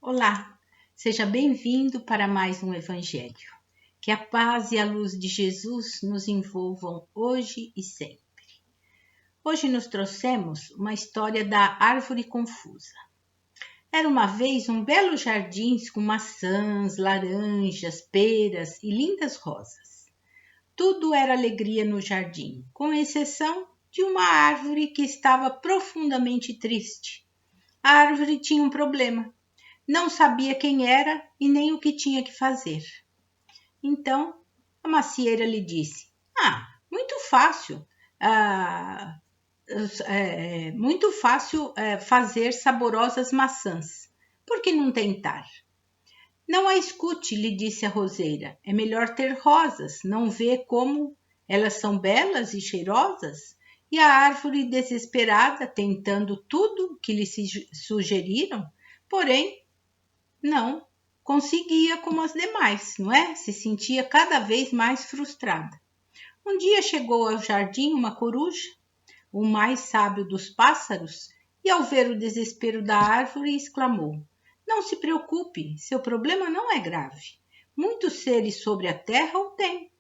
Olá, seja bem-vindo para mais um Evangelho. Que a paz e a luz de Jesus nos envolvam hoje e sempre. Hoje nos trouxemos uma história da árvore confusa. Era uma vez um belo jardim com maçãs, laranjas, peras e lindas rosas. Tudo era alegria no jardim, com exceção de uma árvore que estava profundamente triste. A árvore tinha um problema. Não sabia quem era e nem o que tinha que fazer. Então, a macieira lhe disse: muito fácil. Muito fácil fazer saborosas maçãs. Por que não tentar? Não a escute, lhe disse a roseira. É melhor ter rosas. Não vê como elas são belas e cheirosas? E a árvore, desesperada, tentando tudo que lhe sugeriram, porém, não conseguia como as demais, não é? Se sentia cada vez mais frustrada. Um dia chegou ao jardim uma coruja, o mais sábio dos pássaros, e ao ver o desespero da árvore, exclamou: Não se preocupe, seu problema não é grave. Muitos seres sobre a terra o têm.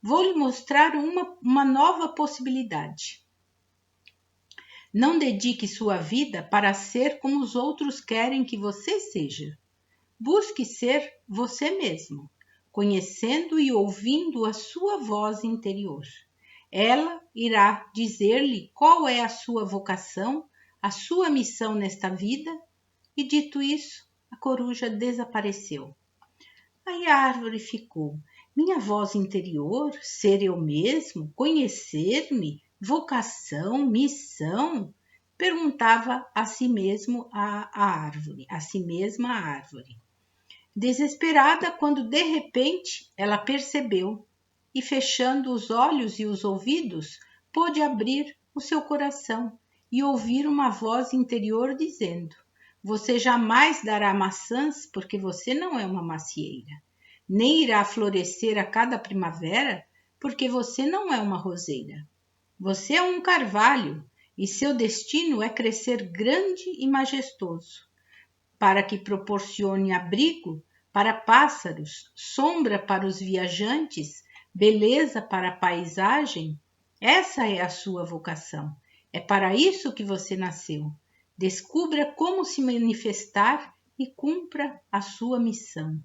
Vou lhe mostrar uma nova possibilidade. Não dedique sua vida para ser como os outros querem que você seja. Busque ser você mesmo, conhecendo e ouvindo a sua voz interior. Ela irá dizer-lhe qual é a sua vocação, a sua missão nesta vida, e dito isso, a coruja desapareceu. Aí a árvore ficou. Minha voz interior, ser eu mesmo, conhecer-me, vocação, missão? Perguntava a si mesmo a árvore, a si mesma a árvore. Desesperada quando de repente ela percebeu e, fechando os olhos e os ouvidos, pôde abrir o seu coração e ouvir uma voz interior dizendo: Você jamais dará maçãs porque você não é uma macieira, nem irá florescer a cada primavera porque você não é uma roseira. Você é um carvalho e seu destino é crescer grande e majestoso, para que proporcione abrigo para pássaros, sombra para os viajantes, beleza para a paisagem. Essa é a sua vocação. É para isso que você nasceu. Descubra como se manifestar e cumpra a sua missão.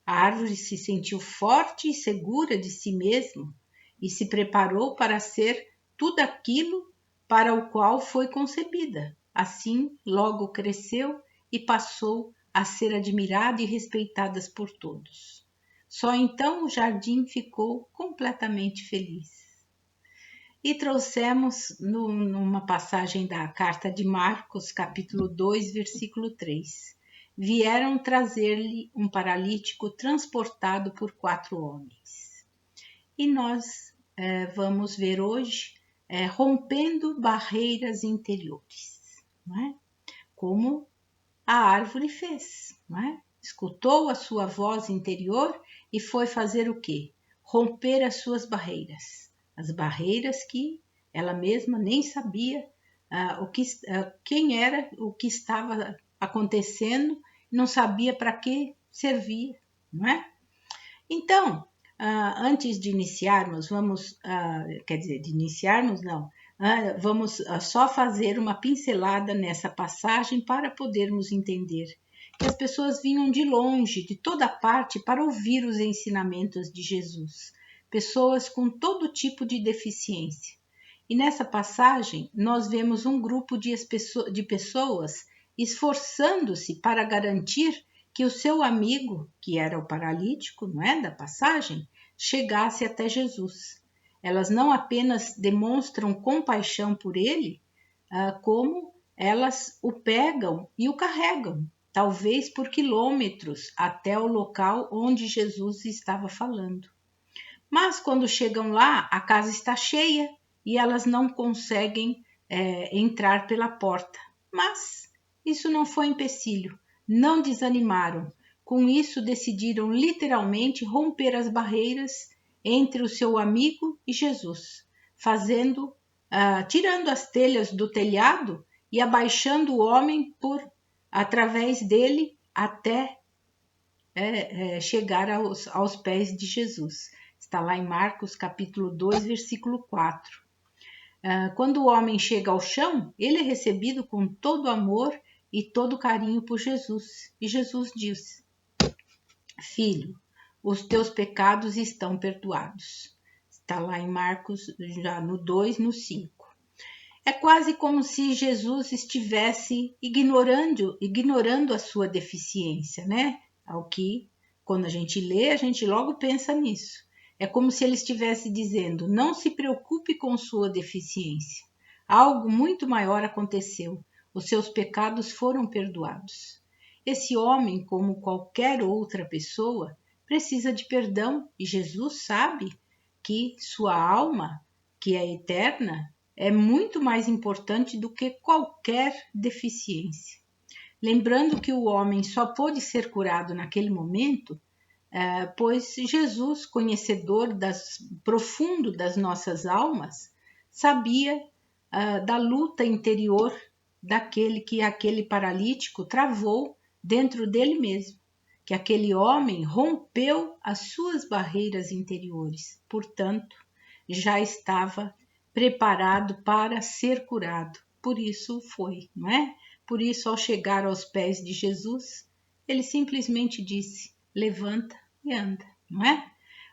A árvore se sentiu forte e segura de si mesma e se preparou para ser tudo aquilo para o qual foi concebida. Assim, logo cresceu e passou a ser admirada e respeitada por todos. Só então o jardim ficou completamente feliz. E trouxemos numa passagem da carta de Marcos, capítulo 2, versículo 3. Vieram trazer-lhe um paralítico transportado por 4 homens. E nós vamos ver hoje rompendo barreiras interiores, não é? Como a árvore fez, não é? Escutou a sua voz interior e foi fazer o quê? Romper as suas barreiras. As barreiras que ela mesma nem sabia quem era, o que estava acontecendo, não sabia para que servia, não é? Então, antes de iniciarmos, vamos só fazer uma pincelada nessa passagem para podermos entender que as pessoas vinham de longe, de toda parte, para ouvir os ensinamentos de Jesus. Pessoas com todo tipo de deficiência. E nessa passagem, nós vemos um grupo de pessoas esforçando-se para garantir que o seu amigo, que era o paralítico, não é, da passagem, chegasse até Jesus. Elas não apenas demonstram compaixão por ele, como elas o pegam e o carregam, talvez por quilômetros, até o local onde Jesus estava falando. Mas quando chegam lá, a casa está cheia e elas não conseguem entrar pela porta. Mas isso não foi empecilho. Não desanimaram. Com isso, decidiram literalmente romper as barreiras entre o seu amigo e Jesus, tirando as telhas do telhado e abaixando o homem através dele, até chegar aos pés de Jesus. Está lá em Marcos capítulo 2, versículo 4. Quando o homem chega ao chão, ele é recebido com todo amor e todo carinho por Jesus. E Jesus diz: Filho, os teus pecados estão perdoados. Está lá em Marcos, já no 2, no 5. É quase como se Jesus estivesse ignorando a sua deficiência, né? Ao que, quando a gente lê, a gente logo pensa nisso. É como se ele estivesse dizendo: não se preocupe com sua deficiência. Algo muito maior aconteceu. Os seus pecados foram perdoados. Esse homem, como qualquer outra pessoa, precisa de perdão e Jesus sabe que sua alma, que é eterna, é muito mais importante do que qualquer deficiência. Lembrando que o homem só pôde ser curado naquele momento, pois Jesus, conhecedor profundo das nossas almas, sabia da luta interior aquele paralítico travou dentro dele mesmo, que aquele homem rompeu as suas barreiras interiores, portanto, já estava preparado para ser curado. Por isso foi, não é? Por isso, ao chegar aos pés de Jesus, ele simplesmente disse: levanta e anda, não é?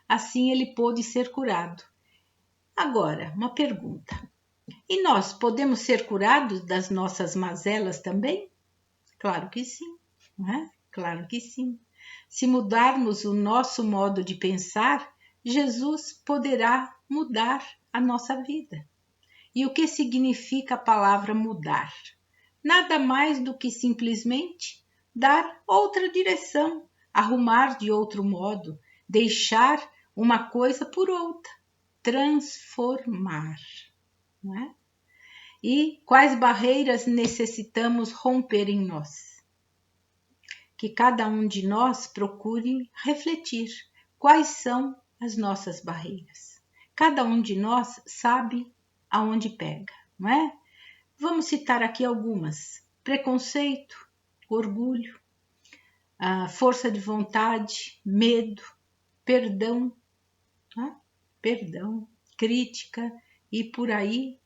Assim ele pôde ser curado. Agora, uma pergunta: e nós podemos ser curados das nossas mazelas também? Claro que sim, não é? Claro que sim. Se mudarmos o nosso modo de pensar, Jesus poderá mudar a nossa vida. E o que significa a palavra mudar? Nada mais do que simplesmente dar outra direção, arrumar de outro modo, deixar uma coisa por outra, transformar, não é? E quais barreiras necessitamos romper em nós? Que cada um de nós procure refletir quais são as nossas barreiras. Cada um de nós sabe aonde pega, não é? Vamos citar aqui algumas: preconceito, orgulho, força de vontade, medo, perdão, crítica e por aí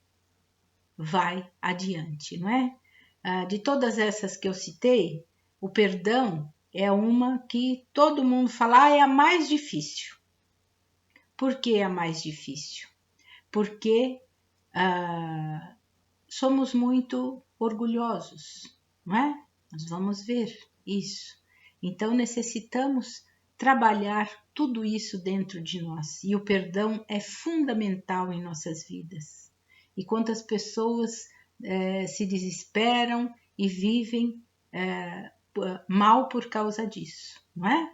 vai adiante, não é? De todas essas que eu citei, o perdão é uma que todo mundo fala, é a mais difícil. Por que é a mais difícil? Porque somos muito orgulhosos, não é? Nós vamos ver isso. Então necessitamos trabalhar tudo isso dentro de nós. E o perdão é fundamental em nossas vidas. E quantas pessoas se desesperam e vivem mal por causa disso, não é?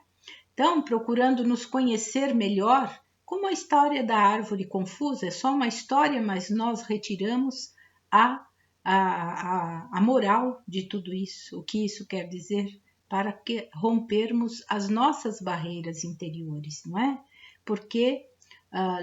Então, procurando nos conhecer melhor, como a história da árvore confusa, é só uma história, mas nós retiramos a moral de tudo isso, o que isso quer dizer, para que rompermos as nossas barreiras interiores, não é? Porque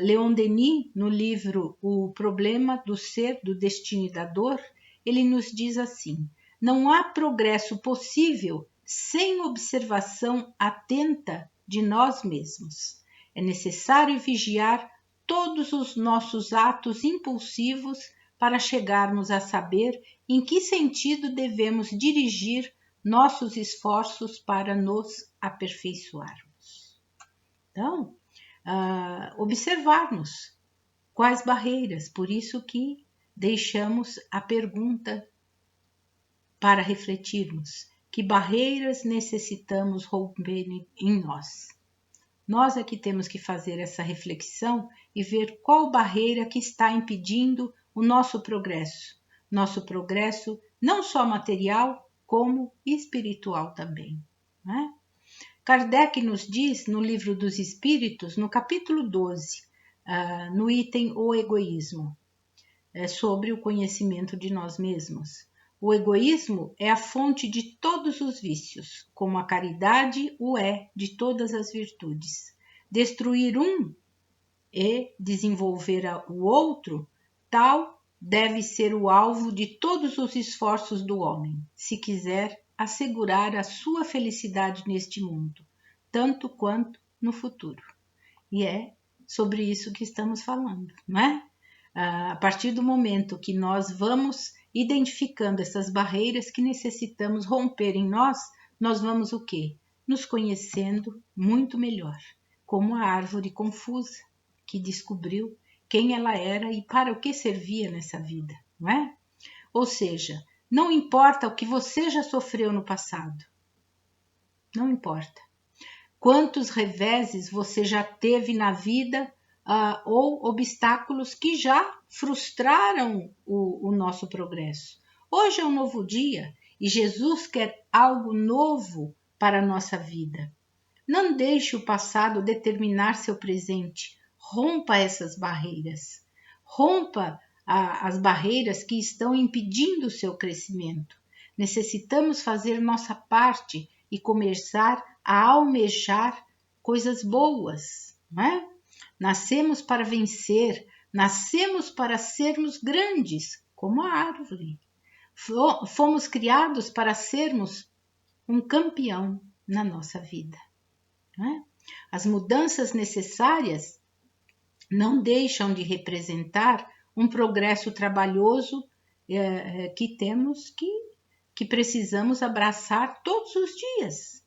Leon Denis, no livro O Problema do Ser, do Destino e da Dor, ele nos diz assim: não há progresso possível sem observação atenta de nós mesmos. É necessário vigiar todos os nossos atos impulsivos para chegarmos a saber em que sentido devemos dirigir nossos esforços para nos aperfeiçoarmos. Então, observarmos quais barreiras, por isso que deixamos a pergunta para refletirmos: que barreiras necessitamos romper em nós? Nós é que temos que fazer essa reflexão e ver qual barreira que está impedindo o nosso progresso não só material, como espiritual também, né? Kardec nos diz no Livro dos Espíritos, no capítulo 12, no item O Egoísmo, sobre o conhecimento de nós mesmos. O egoísmo é a fonte de todos os vícios, como a caridade o é de todas as virtudes. Destruir um e desenvolver o outro, tal deve ser o alvo de todos os esforços do homem, se quiser assegurar a sua felicidade neste mundo, tanto quanto no futuro. E é sobre isso que estamos falando, não é? A partir do momento que nós vamos identificando essas barreiras que necessitamos romper em nós, nós vamos o quê? Nos conhecendo muito melhor, como a árvore confusa que descobriu quem ela era e para o que servia nessa vida, não é? Ou seja, não importa o que você já sofreu no passado, não importa. Quantos reveses você já teve na vida ou obstáculos que já frustraram o nosso progresso. Hoje é um novo dia e Jesus quer algo novo para a nossa vida. Não deixe o passado determinar seu presente. Rompa essas barreiras. Rompa as barreiras que estão impedindo o seu crescimento. Necessitamos fazer nossa parte e começar a almejar coisas boas, não é? Nascemos para vencer, nascemos para sermos grandes, como a árvore. Fomos criados para sermos um campeão na nossa vida. Não é? As mudanças necessárias não deixam de representar um progresso trabalhoso que temos que precisamos abraçar todos os dias.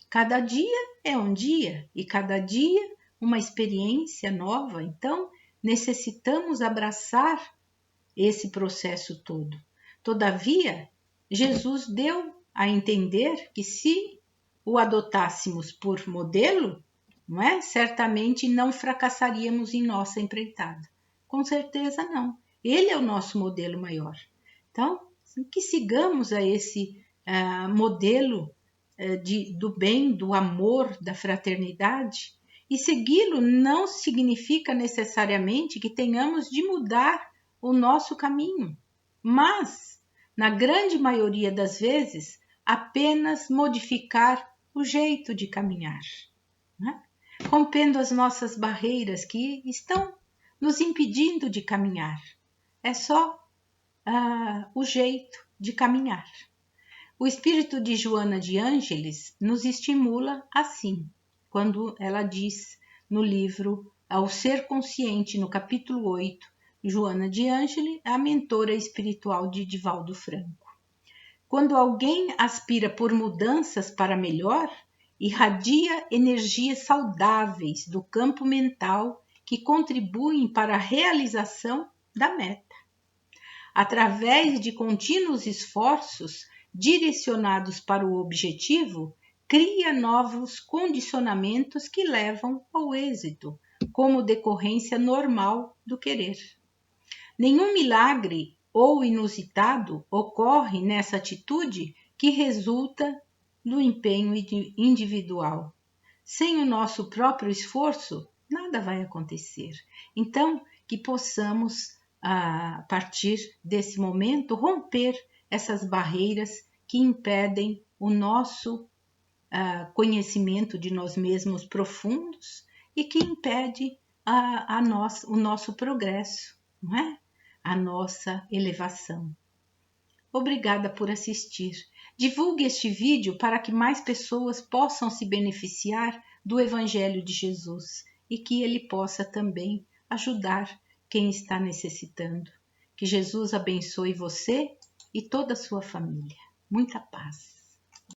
Cada dia é um dia e cada dia uma experiência nova. Então, necessitamos abraçar esse processo todo. Todavia, Jesus deu a entender que se o adotássemos por modelo, não é? Certamente não fracassaríamos em nossa empreitada. Com certeza não. Ele é o nosso modelo maior. Então, que sigamos a esse modelo do bem, do amor, da fraternidade. E segui-lo não significa necessariamente que tenhamos de mudar o nosso caminho, mas, na grande maioria das vezes, apenas modificar o jeito de caminhar, né? Rompendo as nossas barreiras que estão nos impedindo de caminhar. É só o jeito de caminhar. O espírito de Joana de Ângeles nos estimula assim, quando ela diz no livro Ao Ser Consciente, no capítulo 8, Joana de Ângeles, a mentora espiritual de Divaldo Franco. Quando alguém aspira por mudanças para melhor, irradia energias saudáveis do campo mental que contribuem para a realização da meta. Através de contínuos esforços direcionados para o objetivo, cria novos condicionamentos que levam ao êxito, como decorrência normal do querer. Nenhum milagre ou inusitado ocorre nessa atitude que resulta do empenho individual. Sem o nosso próprio esforço, nada vai acontecer. Então, que possamos, a partir desse momento, romper essas barreiras que impedem o nosso conhecimento de nós mesmos profundos e que impede o nosso progresso, não é? A nossa elevação. Obrigada por assistir. Divulgue este vídeo para que mais pessoas possam se beneficiar do Evangelho de Jesus e que ele possa também ajudar quem está necessitando. Que Jesus abençoe você e toda a sua família. Muita paz.